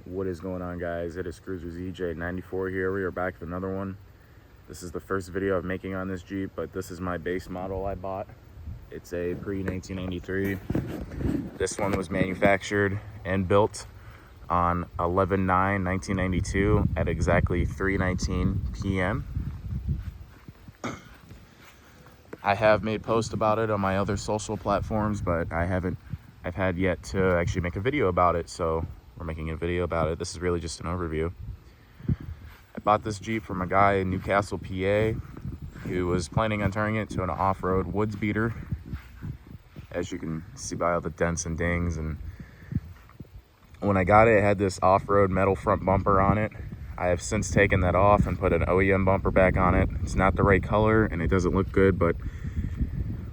What is going on, guys? It is Cruiser ZJ94 here. We are back with another one. This is the first video I'm making on this Jeep, but this is my base model I bought. It's a pre-1993. This one was manufactured and built on 11/9/1992 at exactly 3:19 p.m. I have made posts about it on my other social platforms, but I've had yet to actually make a video about it, so we're making a video about it. This is really just an overview. I bought this Jeep from a guy in Newcastle, PA, who was planning on turning it to an off-road woods beater. As you can see by all the dents and dings, and when I got it, it had this off-road metal front bumper on it. I have since taken that off and put an OEM bumper back on it. It's not the right color and it doesn't look good, but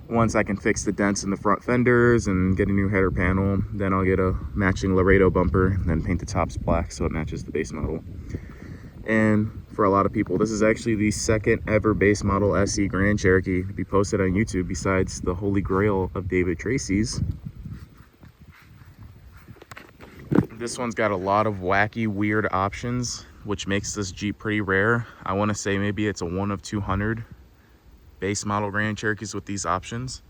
once I can fix the dents in the front fenders and get a new header panel, then I'll get a matching Laredo bumper and then paint the tops black so it matches the base model. And for a lot of people, this is actually the second ever base model SE Grand Cherokee to be posted on YouTube, besides the holy grail of David Tracy's. This one's got a lot of wacky, weird options, which makes this Jeep pretty rare. I want to say maybe it's a 1 of 200 base model Grand Cherokees with these options.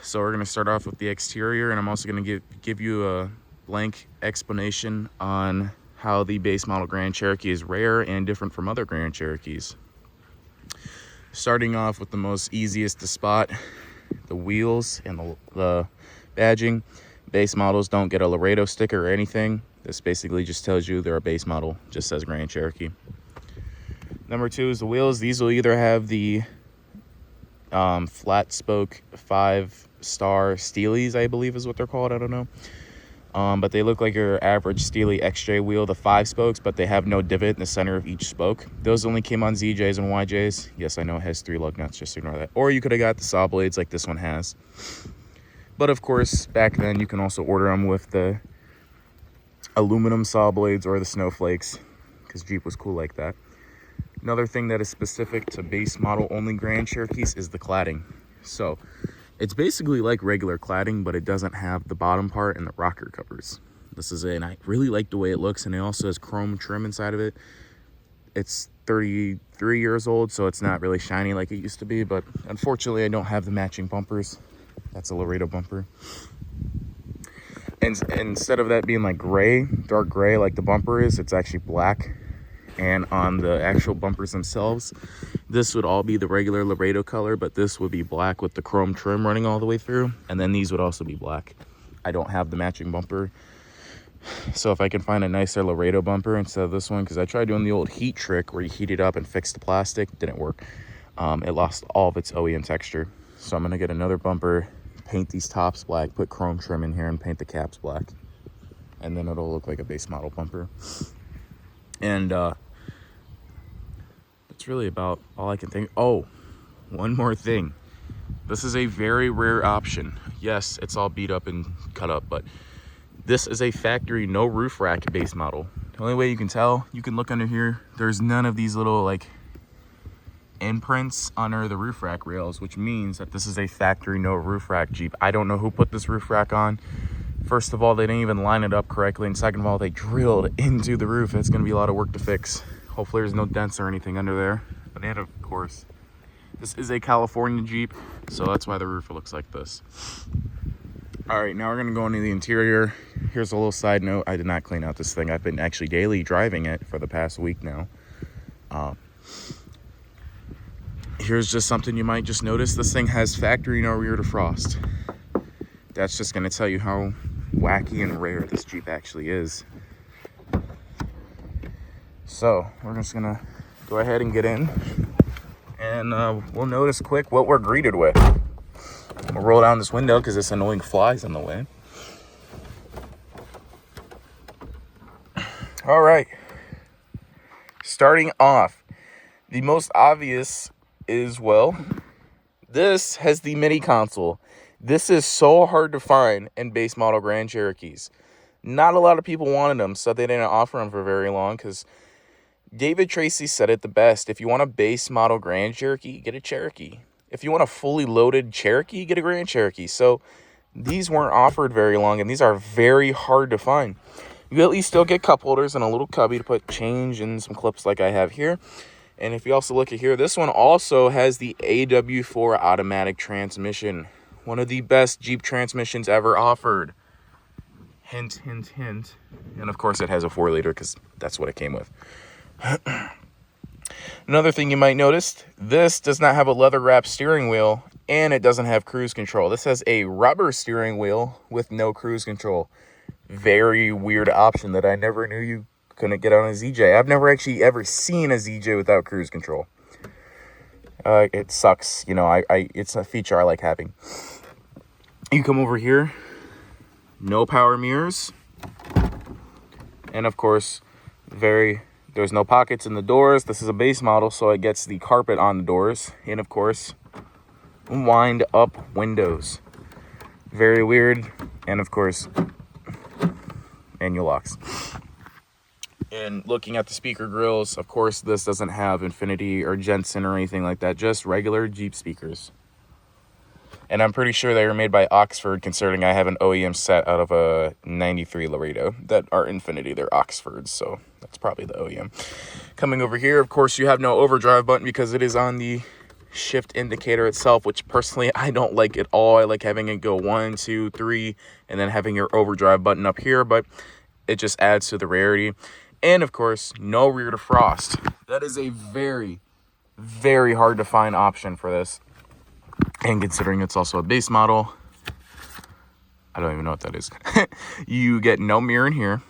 So we're going to start off with the exterior, and I'm also going to give you a blank explanation on how the base model Grand Cherokee is rare and different from other Grand Cherokees. Starting off with the most easiest to spot, the wheels and the badging. Base models don't get a Laredo sticker or anything. This basically just tells you they're a base model, just says Grand Cherokee. Number two is the wheels. These will either have the flat spoke 5-star Steelies, I believe is what they're called. I don't know. But they look like your average Steely XJ wheel, the 5 spokes, but they have no divot in the center of each spoke. Those only came on ZJs and YJs. Yes, I know it has 3 lug nuts, just ignore that. Or you could have got the saw blades like this one has. But of course, back then you can also order them with the aluminum saw blades or the snowflakes, because Jeep was cool like that. Another thing that is specific to base model only Grand Cherokees is the cladding. So it's basically like regular cladding, but it doesn't have the bottom part and the rocker covers. This is it, and I really like the way it looks, and it also has chrome trim inside of it. It's 33 years old, so it's not really shiny like it used to be, but unfortunately I don't have the matching bumpers. That's a Laredo bumper. And instead of that being like gray, dark gray like the bumper is, it's actually black. And on the actual bumpers themselves, this would all be the regular Laredo color, but this would be black with the chrome trim running all the way through. And then these would also be black. I don't have the matching bumper, so if I can find a nicer Laredo bumper instead of this one, because I tried doing the old heat trick where you heat it up and fix the plastic, didn't work. It lost all of its OEM texture. So I'm gonna get another bumper, paint these tops black, put chrome trim in here, and paint the caps black, and then it'll look like a base model bumper. And that's really about all I can think. Oh, one more thing. This is a very rare option. Yes, it's all beat up and cut up, but this is a factory no roof rack base model. The only way you can tell, you can look under here, there's none of these little like imprints under the roof rack rails, which means that this is a factory no roof rack Jeep. I don't know who put this roof rack on. First of all, they didn't even line it up correctly, and second of all, they drilled into the roof. It's going to be a lot of work to fix. Hopefully there's no dents or anything under there, but and of course this is a California Jeep, so that's why the roof looks like this. All right, now we're going to go into the interior. Here's a little side note. I did not clean out this thing. I've been actually daily driving it for the past week now. Here's just something you might just notice. This thing has factory no rear defrost. That's just going to tell you how wacky and rare this Jeep actually is. So we're just going to go ahead and get in, and we'll notice quick what we're greeted with. We'll roll down this window because this annoying fly's in the way. All right. Starting off, the most obvious is, well, this has the mini console. This is so hard to find in base model Grand Cherokees. Not a lot of people wanted them, so they didn't offer them for very long, because David Tracy said it the best. If you want a base model Grand Cherokee, get a Cherokee. If you want a fully loaded Cherokee, get a Grand Cherokee. So these weren't offered very long, and these are very hard to find. you at least still get cup holders and a little cubby to put change and some clips like I have here. And if you also look at here, this one also has the AW4 automatic transmission. One of the best Jeep transmissions ever offered. Hint, hint, hint. And of course it has a 4-liter because that's what it came with. Another thing you might notice, this does not have a leather wrap steering wheel and it doesn't have cruise control. This has a rubber steering wheel with no cruise control. Very weird option that I never knew you couldn't get on a ZJ. I've never actually ever seen a ZJ without cruise control. It sucks, you know, it's a feature I like having. You come over here, no power mirrors. And of course, there's no pockets in the doors. This is a base model, so it gets the carpet on the doors. And of course, wind up windows. Very weird. And of course, manual locks. And looking at the speaker grills, of course, this doesn't have Infinity or Jensen or anything like that, just regular Jeep speakers. And I'm pretty sure they were made by Oxford, considering I have an OEM set out of a 93 Laredo that are Infinity. They're Oxfords, so that's probably the OEM. Coming over here, of course, you have no overdrive button because it is on the shift indicator itself, which personally I don't like at all. I like having it go 1, 2, 3, and then having your overdrive button up here, but it just adds to the rarity. And of course, no rear defrost. That is a very, very hard to find option for this. And considering it's also a base model, I don't even know what that is. You get no mirror in here.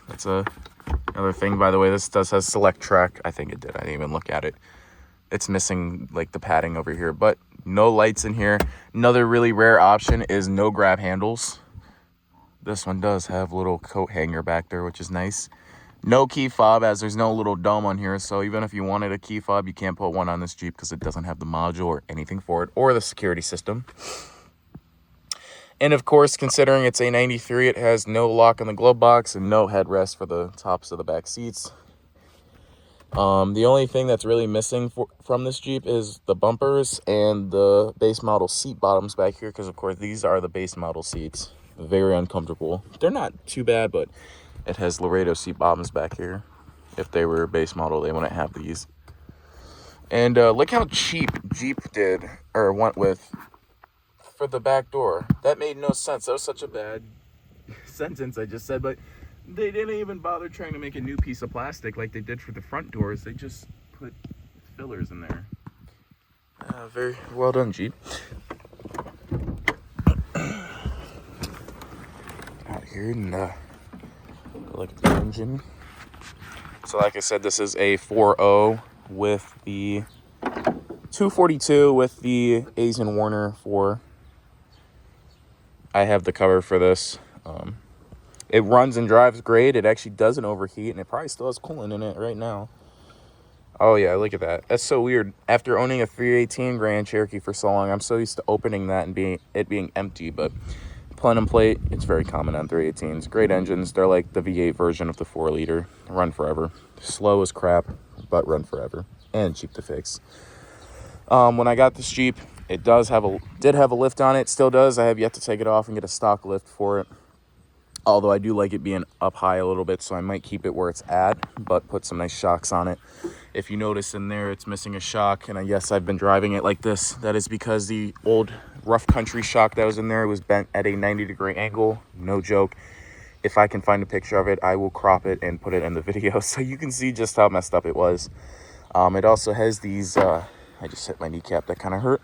That's another thing, by the way. This does have select track. I think it did. I didn't even look at it. It's missing like the padding over here, but no lights in here. Another really rare option is no grab handles. This one does have a little coat hanger back there, which is nice. No key fob, as there's no little dome on here, so even if you wanted a key fob, you can't put one on this Jeep because it doesn't have the module or anything for it, or the security system. And of course, considering it's a 93, it has no lock on the glove box and no headrest for the tops of the back seats. The only thing that's really missing from this Jeep is the bumpers and the base model seat bottoms back here, because of course these are the base model seats. Very uncomfortable. They're not too bad, but it has Laredo seat bottoms back here. If they were base model, they wouldn't have these. And look how cheap Jeep went with for the back door. That made no sense. That was such a bad sentence I just said, but they didn't even bother trying to make a new piece of plastic like they did for the front doors. They just put fillers in there. Very well done, Jeep. Out here and look at the engine. So like I said, this is a 4.0 with the 242 with the Aisin Warner 4. I have the cover for this. It runs and drives great. It actually doesn't overheat, and it probably still has coolant in it right now. Oh yeah, look at that. That's so weird. After owning a 318 Grand Cherokee for so long, I'm so used to opening that and it being empty, but plenum plate, it's very common on 318s. Great engines. They're like the V8 version of the 4-liter. Run forever. Slow as crap, but run forever. And cheap to fix. When I got this Jeep, it did have a lift on it. Still does. I have yet to take it off and get a stock lift for it. Although I do like it being up high a little bit, so I might keep it where it's at, but put some nice shocks on it. If you notice in there, it's missing a shock, and yes, I've been driving it like this. That is because the old rough country shock that was in there was bent at a 90-degree angle. No joke. If I can find a picture of it, I will crop it and put it in the video so you can see just how messed up it was. It also has these, I just hit my kneecap, that kind of hurt.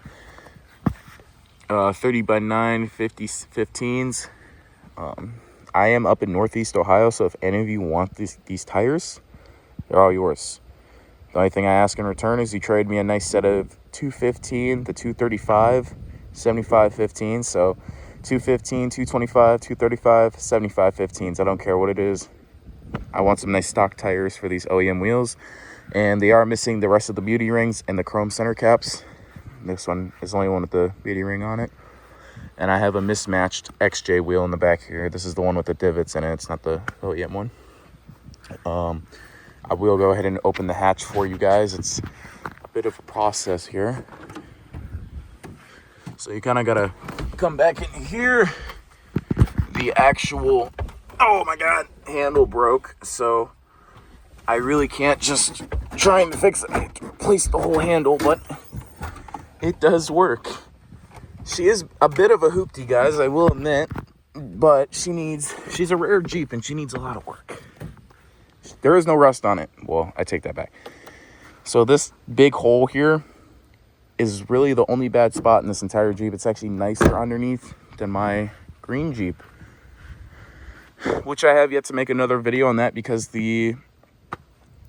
30x9 15s. I am up in Northeast Ohio, so if any of you want these tires, they're all yours. The only thing I ask in return is you trade me a nice set of 215, the 235, 75 15s. So 215, 225, 235, 75 15s. I don't care what it is. I want some nice stock tires for these OEM wheels. And they are missing the rest of the beauty rings and the chrome center caps. This one is the only one with the beauty ring on it. And I have a mismatched XJ wheel in the back here. This is the one with the divots in it. It's not the OEM one. I will go ahead and open the hatch for you guys. It's a bit of a process here. So you kind of got to come back in here. The actual Oh my God, handle broke. So I really can't just trying to fix it. I have to replace the whole handle, but it does work. She is a bit of a hoopty, guys, I will admit, but she's a rare Jeep and she needs a lot of work. There is no rust on it. Well, I take that back. So this big hole here is really the only bad spot in this entire Jeep. It's actually nicer underneath than my green Jeep, which I have yet to make another video on that because the,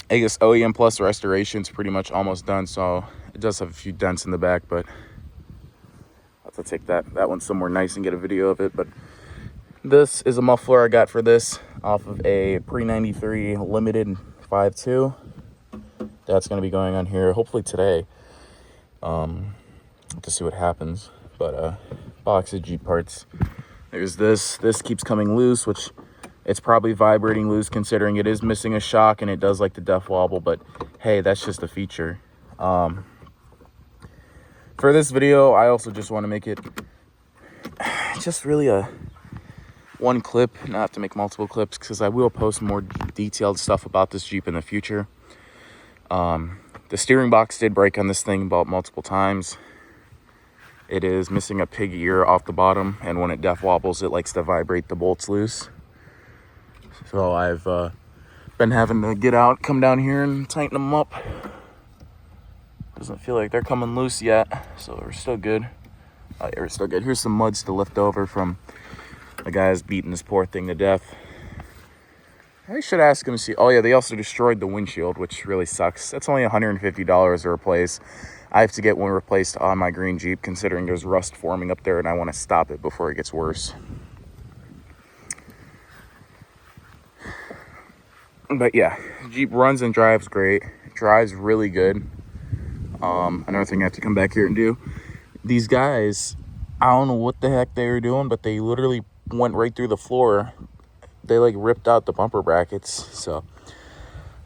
I guess, OEM Plus restoration is pretty much almost done. So it does have a few dents in the back, but I'll have to take that one somewhere nice and get a video of it. But this is a muffler I got for this off of a pre-93 limited 5.2. That's going to be going on here hopefully today. To see what happens. But box of Jeep parts. There's this keeps coming loose, which it's probably vibrating loose considering it is missing a shock and it does like the def wobble, but hey, that's just a feature. For this video, I also just want to make it just really a one clip, not have to make multiple clips, because I will post more detailed stuff about this Jeep in the future. The steering box did break on this thing about multiple times. It is missing a pig ear off the bottom, and when it def wobbles, it likes to vibrate the bolts loose. So I've been having to get out, come down here and tighten them up. Doesn't feel like they're coming loose yet, so we're still good. Oh yeah, we're still good. Here's some mud still left over from the guys beating this poor thing to death. I should ask them to see. Oh yeah, they also destroyed the windshield, which really sucks. That's only $150 to replace. I have to get one replaced on my green Jeep, considering there's rust forming up there and I want to stop it before it gets worse. But yeah, Jeep runs and drives great. It drives really good. Another thing I have to come back here and do. These guys, I don't know what the heck they were doing, but they literally went right through the floor. They like ripped out the bumper brackets, so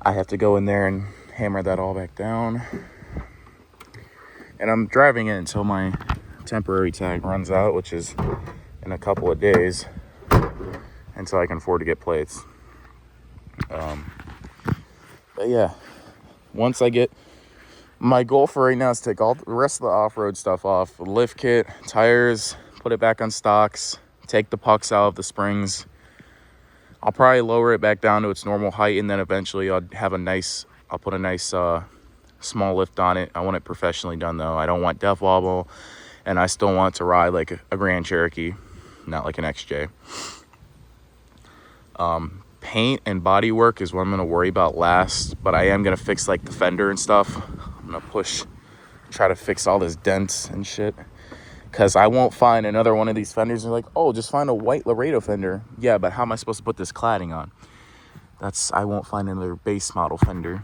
I have to go in there and hammer that all back down. And I'm driving it until my temporary tag runs out, which is in a couple of days, until I can afford to get plates. But yeah, once I get, my goal for right now is to take all the rest of the off-road stuff off, the lift kit, tires, put it back on stocks, take the pucks out of the springs. I'll probably lower it back down to its normal height, and then eventually I'll put a nice small lift on it. I want it professionally done though. I don't want def wobble, and I still want it to ride like a Grand Cherokee, not like an XJ. Paint and body work is what I'm going to worry about last, but I am going to fix like the fender and stuff. I'm going to try to fix all this dents and shit, because I won't find another one of these fenders. They're like, oh, just find a white Laredo fender. Yeah, but how am I supposed to put this cladding on? I won't find another base model fender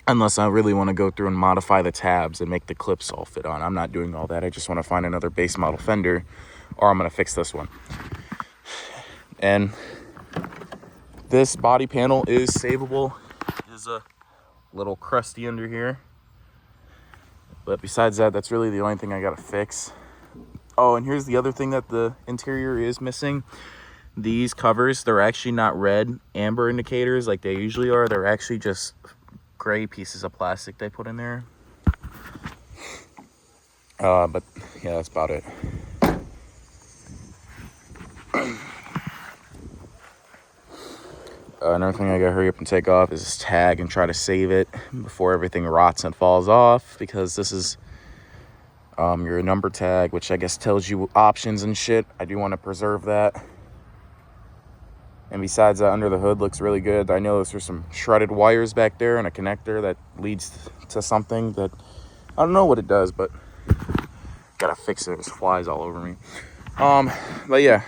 unless I really want to go through and modify the tabs and make the clips all fit on. I'm not doing all that. I just want to find another base model fender, or I'm going to fix this one. And this body panel is savable. It is a little crusty under here. But besides that, that's really the only thing I gotta fix. Oh, and here's the other thing that the interior is missing. These covers, they're actually not red amber indicators like they usually are. They're actually just gray pieces of plastic they put in there. But yeah, that's about it. Another thing I gotta hurry up and take off is this tag and try to save it before everything rots and falls off, because this is your number tag, which I guess tells you options and shit. I do want to preserve that. And besides that, under the hood looks really good. I know there's some shredded wires back there and a connector that leads to something that I don't know what it does, but gotta fix it. There's flies all over me. But yeah,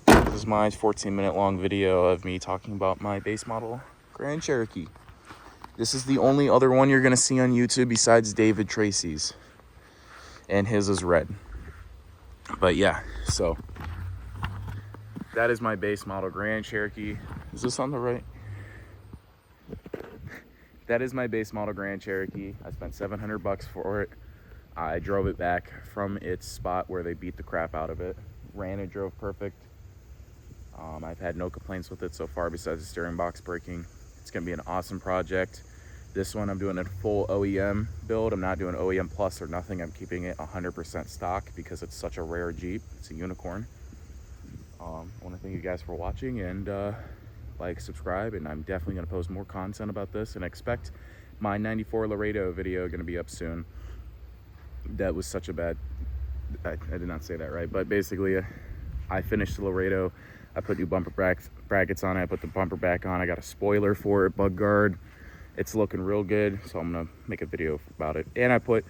this is my 14-minute long video of me talking about my base model Grand Cherokee. This is the only other one you're gonna see on YouTube besides David Tracy's, and his is red. But yeah, so that is my base model Grand Cherokee. Is this on the right? That is my base model Grand Cherokee. I spent $700 for it. I drove it back from its spot where they beat the crap out of it. Ran and drove perfect. I've had no complaints with it so far besides the steering box breaking. It's gonna be an awesome project. This one I'm doing a full OEM build. I'm not doing OEM plus or nothing. I'm keeping it 100% stock because it's such a rare Jeep. It's a unicorn. I want to thank you guys for watching, and like, subscribe, and I'm definitely going to post more content about this, and expect my 94 Laredo video going to be up soon. That was such a bad, I did not say that right, but basically I finished the Laredo. I put new bumper brackets on it. I put the bumper back on. I got a spoiler for it, bug guard. It's looking real good, so I'm gonna make a video about it. And I put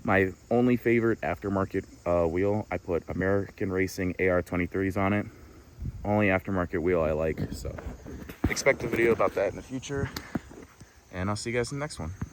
my only favorite aftermarket wheel. I put American Racing AR23s on it. Only aftermarket wheel I like, so expect a video about that in the future. And I'll see you guys in the next one.